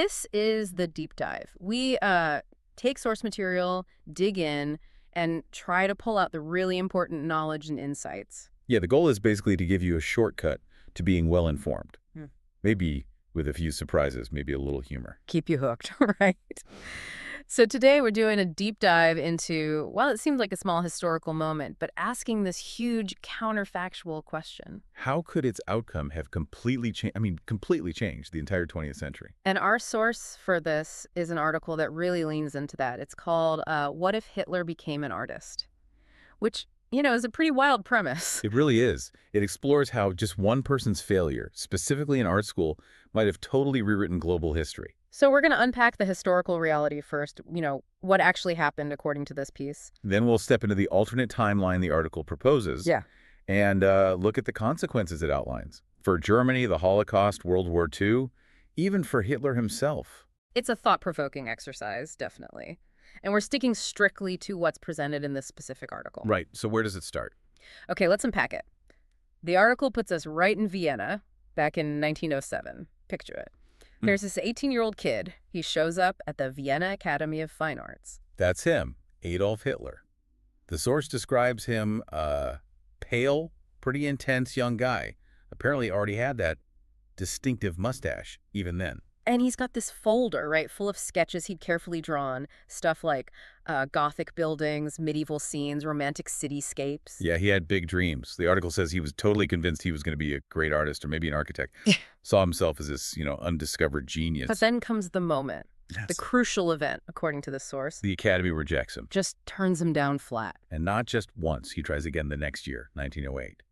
This is the deep dive. We take source material, dig in, and try to pull out the really important knowledge and insights. Yeah, the goal is basically to give you a shortcut to being well-informed. Hmm. Maybe with a few surprises, maybe a little humor. Keep you hooked, right? So today we're doing a deep dive into, well, it seems like a small historical moment, but asking this huge counterfactual question. How could its outcome have completely changed, completely changed the entire 20th century? And our source for this is an article that really leans into that. It's called What If Hitler Became an Artist? Which, is a pretty wild premise. It really is. It explores how just one person's failure, specifically in art school, might have totally rewritten global history. So we're going to unpack the historical reality first, what actually happened according to this piece. Then we'll step into the alternate timeline the article proposes. Yeah. And look at the consequences it outlines. For Germany, the Holocaust, World War II, even for Hitler himself. It's a thought-provoking exercise, definitely. And we're sticking strictly to what's presented in this specific article. Right. So where does it start? Okay, let's unpack it. The article puts us right in Vienna back in 1907. Picture it. There's this 18-year-old kid. He shows up at the Vienna Academy of Fine Arts. That's him, Adolf Hitler. The source describes him pale, pretty intense young guy. Apparently already had that distinctive mustache even then. And he's got this folder, right, full of sketches he'd carefully drawn, stuff like Gothic buildings, medieval scenes, romantic cityscapes. Yeah, he had big dreams. The article says he was totally convinced he was going to be a great artist or maybe an architect. Saw himself as this, undiscovered genius. But then comes the moment, Yes. the crucial event, according to this source. The Academy rejects him. Just turns him down flat. And not just once. He tries again the next year, 1908.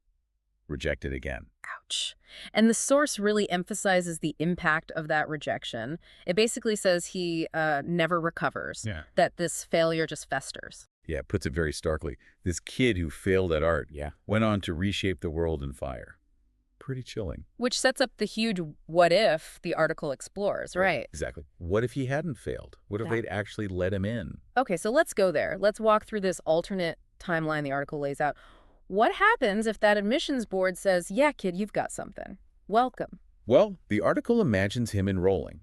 Rejected again. Ouch. And the source really emphasizes the impact of that rejection. It basically says he never recovers, Yeah. that this failure just festers. Yeah, it puts it very starkly. This kid who failed at art went on to reshape the world in fire. Pretty chilling. Which sets up the huge what if the article explores, right? Exactly. What if he hadn't failed? What if Yeah. they'd actually let him in? Okay, so let's go there. Let's walk through this alternate timeline the article lays out. What happens if that admissions board says, yeah, kid, you've got something. Welcome. Well, the article imagines him enrolling.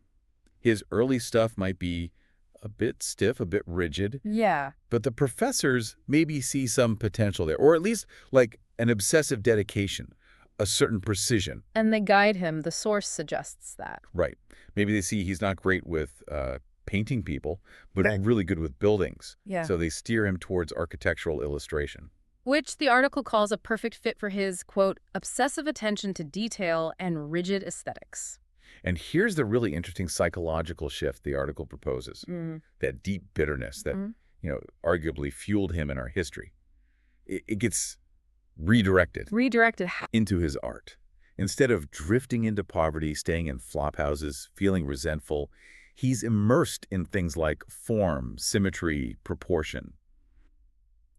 His early stuff might be a bit stiff, a bit rigid, Yeah. but the professors maybe see some potential there, or at least like an obsessive dedication, a certain precision. And they guide him. The source suggests that. Right. Maybe they see he's not great with painting people, but really good with buildings. Yeah. So they steer him towards architectural illustration. Which the article calls a perfect fit for his, quote, obsessive attention to detail and rigid aesthetics. And here's the really interesting psychological shift the article proposes. That deep bitterness that, arguably fueled him in our history. It gets redirected into his art. Instead of drifting into poverty, staying in flophouses, feeling resentful, he's immersed in things like form, symmetry, proportion.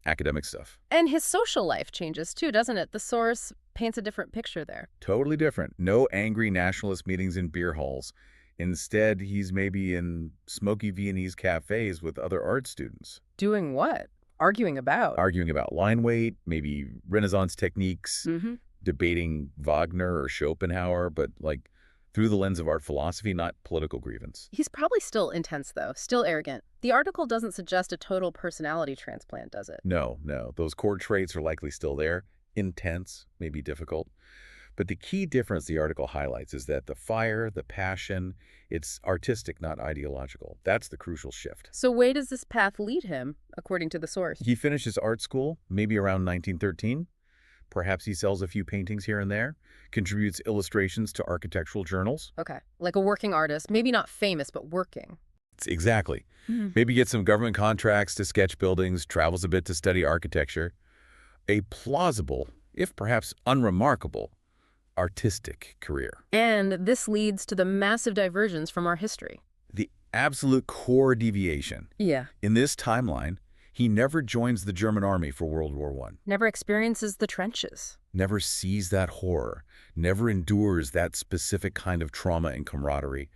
Academic stuff. And his social life changes too, doesn't it? The source paints a different picture there. Totally different. No angry nationalist meetings in beer halls. Instead, he's maybe in smoky Viennese cafes with other art students. Doing what? Arguing about. Arguing about line weight, maybe Renaissance techniques, debating Wagner or Schopenhauer, but like through the lens of art philosophy, not political grievance. He's probably still intense, though, still arrogant. The article doesn't suggest a total personality transplant, does it? No. Those core traits are likely still there. Intense, maybe difficult. But the key difference the article highlights is that the fire, the passion, it's artistic, not ideological. That's the crucial shift. So where does this path lead him, according to the source? He finishes art school, maybe around 1913. Perhaps he sells a few paintings here and there, contributes illustrations to architectural journals. Okay, like a working artist, maybe not famous, but working. Exactly. Maybe gets some government contracts to sketch buildings, travels a bit to study architecture. A plausible, if perhaps unremarkable, artistic career. And this leads to the massive divergence from our history. The absolute core deviation. Yeah. In this timeline, he never joins the German army for World War I. Never experiences the trenches. Never sees that horror. Never endures that specific kind of trauma and camaraderie.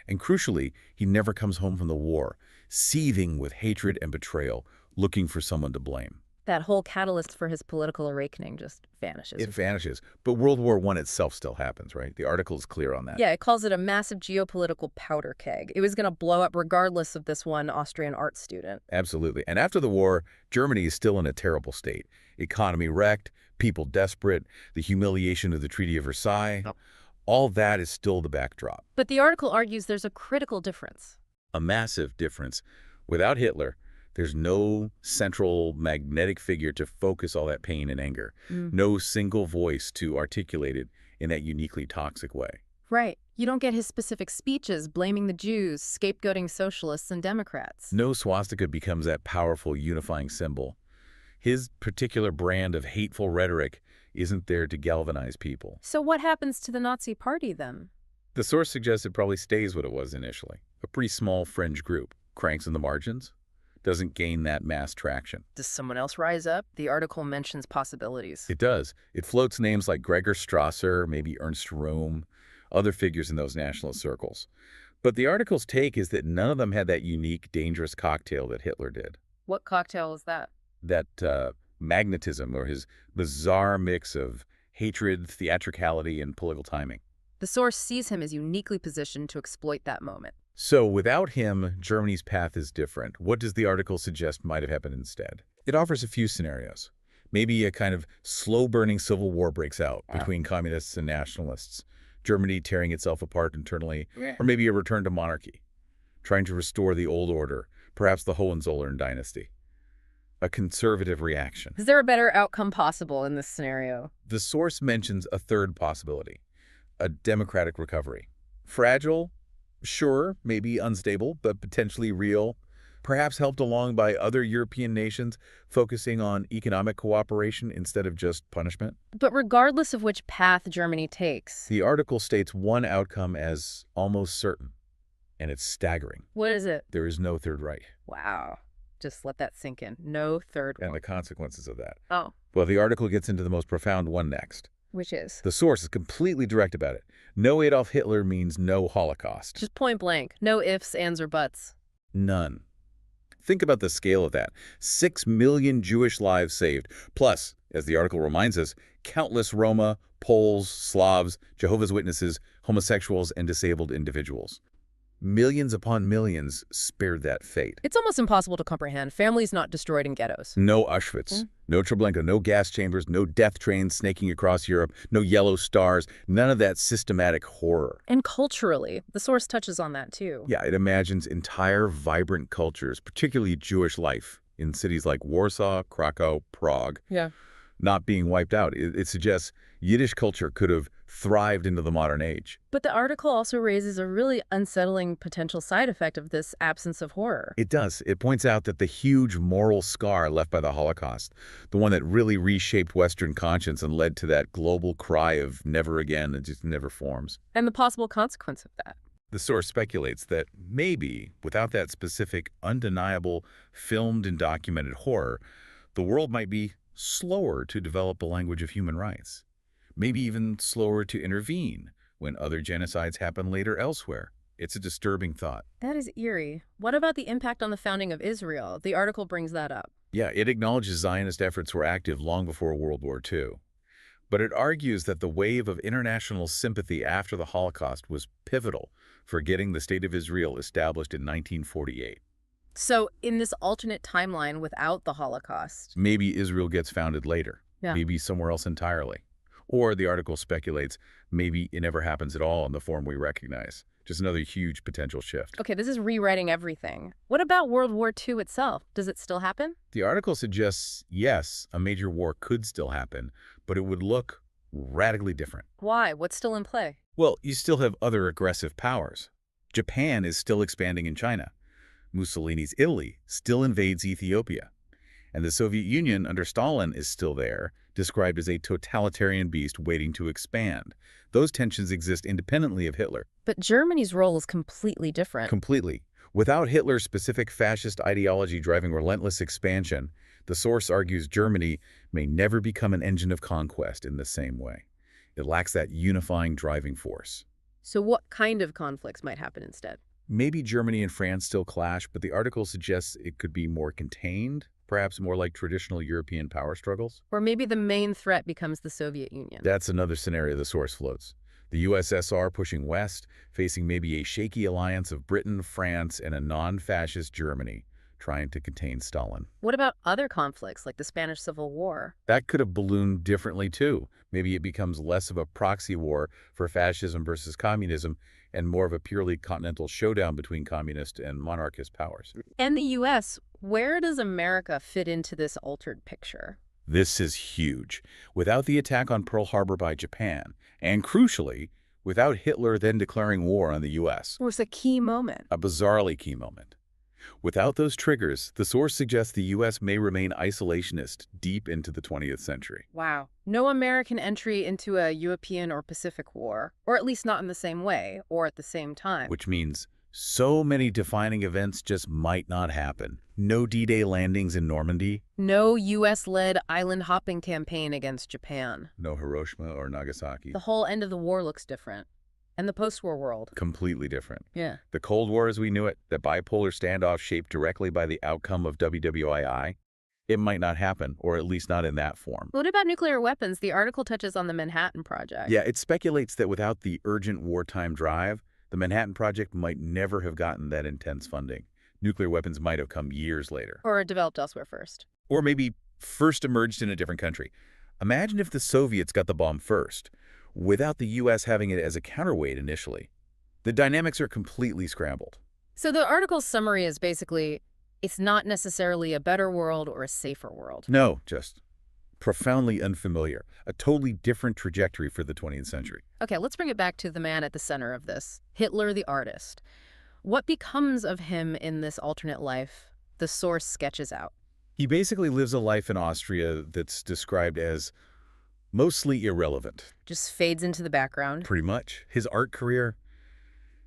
And crucially, he never comes home from the war, seething with hatred and betrayal, looking for someone to blame. That whole catalyst for his political awakening just vanishes. It vanishes. But World War I itself still happens, right? The article is clear on that. Yeah, it calls it a massive geopolitical powder keg. It was going to blow up regardless of this one Austrian art student. Absolutely. And after the war, Germany is still in a terrible state. Economy wrecked, people desperate, the humiliation of the Treaty of Versailles. All that is still the backdrop. But the article argues there's a critical difference. A massive difference. Without Hitler, there's no central magnetic figure to focus all that pain and anger. No single voice to articulate it in that uniquely toxic way. Right. You don't get his specific speeches blaming the Jews, scapegoating socialists and Democrats. No swastika becomes that powerful unifying symbol. His particular brand of hateful rhetoric isn't there to galvanize people. So what happens to the Nazi Party then? The source suggests it probably stays what it was initially. A pretty small fringe group. Cranks in the margins. Doesn't gain that mass traction. Does someone else rise up? The article mentions possibilities. It does. It floats names like Gregor Strasser, maybe Ernst Röhm, other figures in those nationalist circles. But the article's take is that none of them had that unique, dangerous cocktail that Hitler did. What cocktail is that? That magnetism, or his bizarre mix of hatred, theatricality, and political timing. The source sees him as uniquely positioned to exploit that moment. So without him, Germany's path is different. What does the article suggest might have happened instead? It offers a few scenarios. Maybe a kind of slow-burning civil war breaks out between communists and nationalists, Germany tearing itself apart internally, or maybe a return to monarchy, trying to restore the old order, perhaps the Hohenzollern dynasty. A conservative reaction. Is there a better outcome possible in this scenario? The source mentions a third possibility, a democratic recovery. Fragile, sure, maybe unstable, but potentially real, perhaps helped along by other European nations focusing on economic cooperation instead of just punishment. But regardless of which path Germany takes, The article states one outcome as almost certain, and it's staggering. what is it? There is no Third Reich, Wow. Just let that sink in. No third and one. the consequences of that. Oh, Well, the article gets into the most profound one next. which is? The source is completely direct about it. No Adolf Hitler means no Holocaust. Just point blank. No ifs, ands, or buts. None. Think about the scale of that. 6 million Jewish lives saved. Plus, as the article reminds us, countless Roma, Poles, Slavs, Jehovah's Witnesses, homosexuals, and disabled individuals. Millions upon millions spared that fate. It's almost impossible to comprehend. Families not destroyed in ghettos. No Auschwitz, no Treblinka, no gas chambers, no death trains snaking across Europe, no yellow stars, none of that systematic horror. And culturally, the source touches on that too. Yeah, it imagines entire vibrant cultures, particularly Jewish life, in cities like Warsaw, Krakow, Prague, Yeah. not being wiped out. It suggests Yiddish culture could have thrived into the modern age. But the article also raises a really unsettling potential side effect of this absence of horror. It does. It points out that the huge moral scar left by the Holocaust, the one that really reshaped Western conscience and led to that global cry of never again, it just never forms. And the possible consequence of that. The source speculates that maybe, without that specific, undeniable, filmed and documented horror, the world might be slower to develop a language of human rights. Maybe even slower to intervene when other genocides happen later elsewhere. It's a disturbing thought. That is eerie. What about the impact on the founding of Israel? The article brings that up. Yeah, it acknowledges Zionist efforts were active long before World War II. But it argues that the wave of international sympathy after the Holocaust was pivotal for getting the State of Israel established in 1948. So, in this alternate timeline without the Holocaust, Maybe Israel gets founded later. Yeah. Maybe somewhere else entirely. Or the article speculates maybe it never happens at all in the form we recognize. Just another huge potential shift. okay, this is rewriting everything. What about World War II itself? Does it still happen? The article suggests, yes, a major war could still happen, but it would look radically different. Why? What's still in play? Well, you still have other aggressive powers. Japan is still expanding in China. Mussolini's Italy still invades Ethiopia. And the Soviet Union under Stalin is still there, described as a totalitarian beast waiting to expand. Those tensions exist independently of Hitler. But Germany's role is completely different. Completely. Without Hitler's specific fascist ideology driving relentless expansion, the source argues Germany may never become an engine of conquest in the same way. It lacks that unifying driving force. So what kind of conflicts might happen instead? Maybe Germany and France still clash, but the article suggests it could be more contained, perhaps more like traditional European power struggles. Or maybe the main threat becomes the Soviet Union. That's another scenario the source floats. The USSR pushing west, facing maybe a shaky alliance of Britain, France, and a non-fascist Germany, trying to contain Stalin. What about other conflicts, like the Spanish Civil War? That could have ballooned differently, too. Maybe it becomes less of a proxy war for fascism versus communism and more of a purely continental showdown between communist and monarchist powers. And the U.S., where does America fit into this altered picture? This is huge. Without the attack on Pearl Harbor by Japan, and crucially, without Hitler then declaring war on the U.S. It was a key moment. A bizarrely key moment. Without those triggers, the source suggests the U.S. may remain isolationist deep into the 20th century. Wow. No American entry into a European or Pacific war, or at least not in the same way, or at the same time. Which means so many defining events just might not happen. No D-Day landings in Normandy. No U.S.-led island-hopping campaign against Japan. No Hiroshima or Nagasaki. The whole end of the war looks different. And the post-war world. Completely different. Yeah. The Cold War as we knew it, that bipolar standoff shaped directly by the outcome of WWII, it might not happen, or at least not in that form. What about nuclear weapons? The article touches on the Manhattan Project. Yeah, it speculates that without the urgent wartime drive, the Manhattan Project might never have gotten that intense funding. Nuclear weapons might have come years later. Or developed elsewhere first. Or maybe first emerged in a different country. Imagine if the Soviets got the bomb first, without the U.S. having it as a counterweight initially. The dynamics are completely scrambled. So the article's summary is basically, it's not necessarily a better world or a safer world. No, just profoundly unfamiliar. A totally different trajectory for the 20th century. Okay, let's bring it back to the man at the center of this, Hitler the artist. What becomes of him in this alternate life the source sketches out? He basically lives a life in Austria that's described as mostly irrelevant. Just fades into the background. Pretty much. His art career,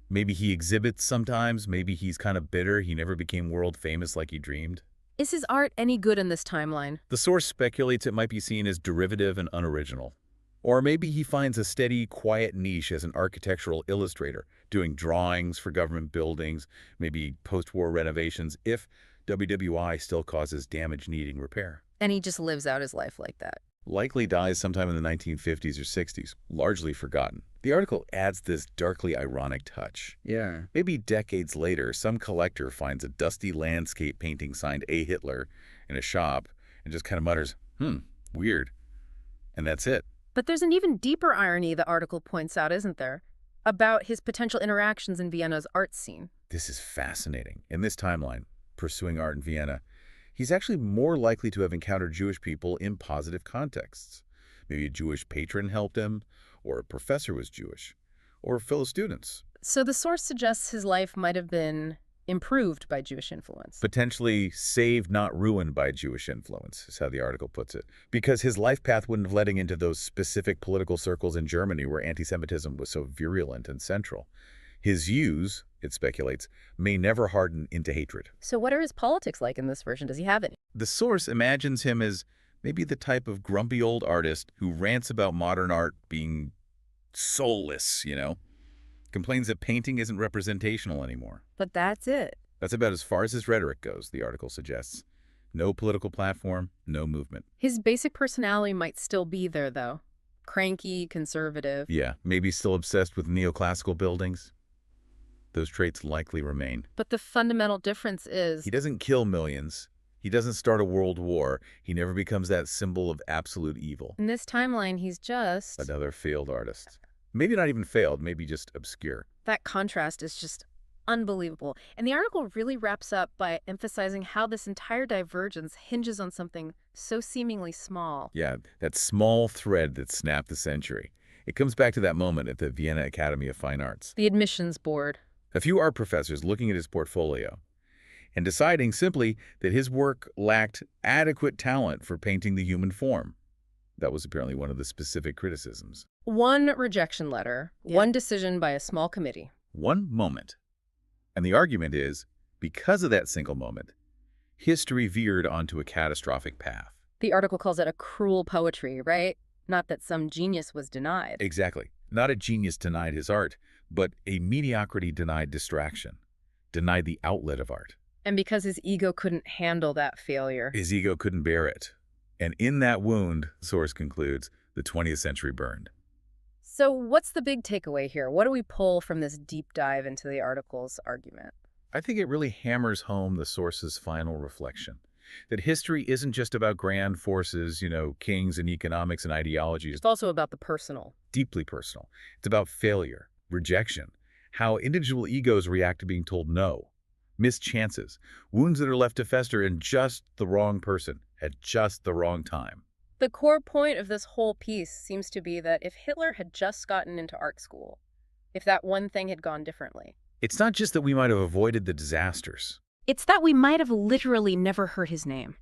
maybe he exhibits sometimes, maybe he's kind of bitter, he never became world famous like he dreamed. Is his art any good in this timeline? The source speculates it might be seen as derivative and unoriginal. Or maybe he finds a steady, quiet niche as an architectural illustrator, doing drawings for government buildings, maybe post-war renovations, if WWI still causes damage needing repair. And he just lives out his life like that. Likely dies sometime in the 1950s or 60s, largely forgotten. The article adds this darkly ironic touch. Yeah. Maybe decades later, some collector finds a dusty landscape painting signed A. Hitler in a shop and just kind of mutters, weird. And that's it. But there's an even deeper irony the article points out, isn't there? About his potential interactions in Vienna's art scene. This is fascinating. In this timeline, pursuing art in Vienna, he's actually more likely to have encountered Jewish people in positive contexts. Maybe a Jewish patron helped him, or a professor was Jewish, or fellow students. So the source suggests his life might have been improved by Jewish influence. Potentially saved, not ruined by Jewish influence, is how the article puts it. Because his life path wouldn't have led him into those specific political circles in Germany where anti-Semitism was so virulent and central. His views, it speculates, may never harden into hatred. So what are his politics like in this version? Does he have any? The source imagines him as maybe the type of grumpy old artist who rants about modern art being soulless, Complains that painting isn't representational anymore. But that's it. That's about as far as his rhetoric goes, the article suggests. No political platform, no movement. His basic personality might still be there, though. Cranky, conservative. Yeah, maybe still obsessed with neoclassical buildings. Those traits likely remain. But the fundamental difference is... He doesn't kill millions. He doesn't start a world war. He never becomes that symbol of absolute evil. In this timeline, he's just... another failed artist. Maybe not even failed, maybe just obscure. That contrast is just unbelievable. And the article really wraps up by emphasizing how this entire divergence hinges on something so seemingly small. Yeah, that small thread that snapped the century. It comes back to that moment at the Vienna Academy of Fine Arts. The admissions board. A few art professors looking at his portfolio and deciding simply that his work lacked adequate talent for painting the human form. That was apparently one of the specific criticisms. One rejection letter, one decision by a small committee. One moment. And the argument is, because of that single moment, history veered onto a catastrophic path. The article calls it a cruel poetry, right? Not that some genius was denied. Exactly. Not a genius denied his art, but a mediocrity denied distraction, denied the outlet of art. And because his ego couldn't handle that failure. His ego couldn't bear it. And in that wound, the source concludes, the 20th century burned. So what's the big takeaway here? What do we pull from this deep dive into the article's argument? I think it really hammers home the source's final reflection, that history isn't just about grand forces, kings and economics and ideologies. It's also about the personal. Deeply personal. It's about failure, rejection, how individual egos react to being told no, missed chances, wounds that are left to fester in just the wrong person at just the wrong time. The core point of this whole piece seems to be that if Hitler had just gotten into art school, if that one thing had gone differently. It's not just that we might have avoided the disasters. It's that we might have literally never heard his name.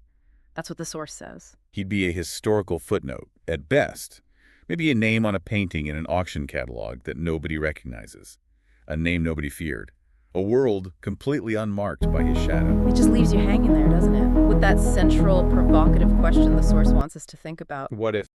That's what the source says. He'd be a historical footnote, at best. Maybe a name on a painting in an auction catalog that nobody recognizes. A name nobody feared. A world completely unmarked by his shadow. It just leaves you hanging there, doesn't it? With that central, provocative question the source wants us to think about. What if